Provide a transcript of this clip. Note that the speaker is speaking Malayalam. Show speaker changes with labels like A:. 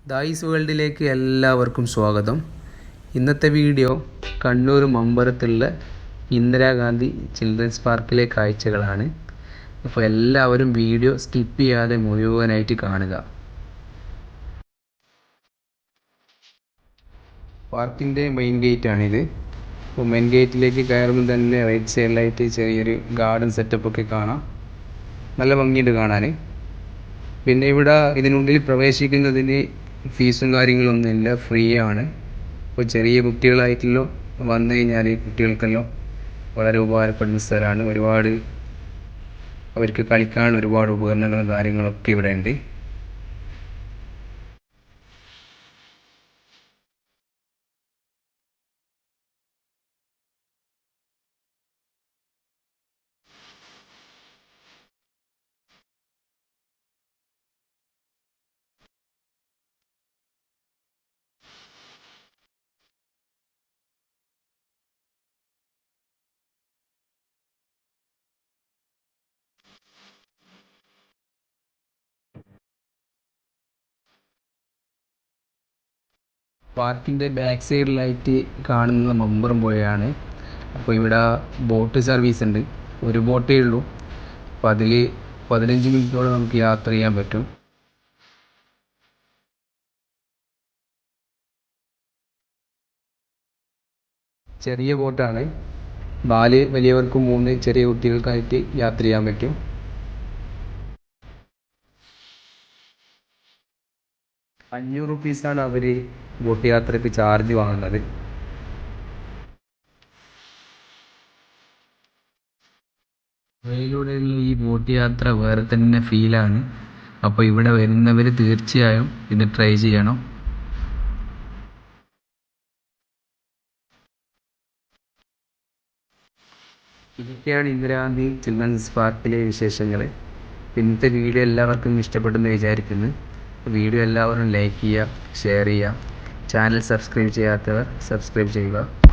A: ദായിസ് വേൾഡിലേക്ക് എല്ലാവർക്കും സ്വാഗതം. ഇന്നത്തെ വീഡിയോ കണ്ണൂർ മമ്പറത്തുള്ള ഇന്ദിരാഗാന്ധി ചിൽഡ്രൻസ് പാർക്കിലെ കാഴ്ചകളാണ്. അപ്പോൾ എല്ലാവരും വീഡിയോ സ്കിപ്പ് ചെയ്യാതെ മുഴുവനായിട്ട് കാണുക. പാർക്കിൻ്റെ മെയിൻ ഗേറ്റാണിത്. അപ്പോൾ മെയിൻ ഗേറ്റിലേക്ക് കയറുമ്പോൾ തന്നെ റൈറ്റ് സൈഡിലായിട്ട് ചെറിയൊരു ഗാർഡൻ സെറ്റപ്പൊക്കെ കാണാം. നല്ല ഭംഗിയുണ്ട് കാണാൻ. പിന്നെ ഇവിടെ ഇതിനുള്ളിൽ പ്രവേശിക്കുന്നതിന് ഫീസും കാര്യങ്ങളൊന്നുമില്ല, ഫ്രീ ആണ്. അപ്പോൾ ചെറിയ കുട്ടികളായിട്ടുള്ള വന്നു കഴിഞ്ഞാൽ കുട്ടികൾക്കെല്ലാം വളരെ ഉപകാരപ്പെടുന്ന സ്ഥലമാണ്. ഒരുപാട് അവർക്ക് കളിക്കാൻ ഒരുപാട് ഉപകരണങ്ങളും കാര്യങ്ങളൊക്കെ ഇവിടെ ഉണ്ട്. പാർക്കിൻ്റെ ബാക്ക് സൈഡിലായിട്ട് കാണുന്നത് മമ്പറം പുഴയാണ്. അപ്പോൾ ഇവിടെ ബോട്ട് സർവീസ് ഉണ്ട്. ഒരു ബോട്ടേ ഉള്ളൂ. അപ്പോൾ അതിൽ 15 മിനിറ്റോളം നമുക്ക് യാത്ര ചെയ്യാൻ പറ്റും. ചെറിയ ബോട്ടാണ്. 4 വലിയവർക്കും 3 ചെറിയ കുട്ടികൾക്കായിട്ട് യാത്ര ചെയ്യാൻ പറ്റും. ₹500 അവർ ബോട്ട് യാത്രയ്ക്ക് ചാർജ് വാങ്ങുന്നത്. പുഴയിലൂടെയുള്ള ഈ ബോട്ട് യാത്ര വേറെ തന്നെ ഫീലാണ്. അപ്പോൾ ഇവിടെ വരുന്നവർ തീർച്ചയായും ഇത് ട്രൈ ചെയ്യണം. ഇതൊക്കെയാണ് ഇന്ദിരാഗാന്ധി ചിൽഡ്രൻസ് പാർക്കിലെ വിശേഷങ്ങൾ. ഇന്നത്തെ വീഡിയോ എല്ലാവർക്കും ഇഷ്ടപ്പെട്ടെന്ന് വിചാരിക്കുന്നു. വീഡിയോ എല്ലാവരും ലൈക്ക് ചെയ്യുക, ഷെയർ ചെയ്യുക. ചാനൽ സബ്സ്ക്രൈബ് ചെയ്യാത്തവർ സബ്സ്ക്രൈബ് ചെയ്യുക.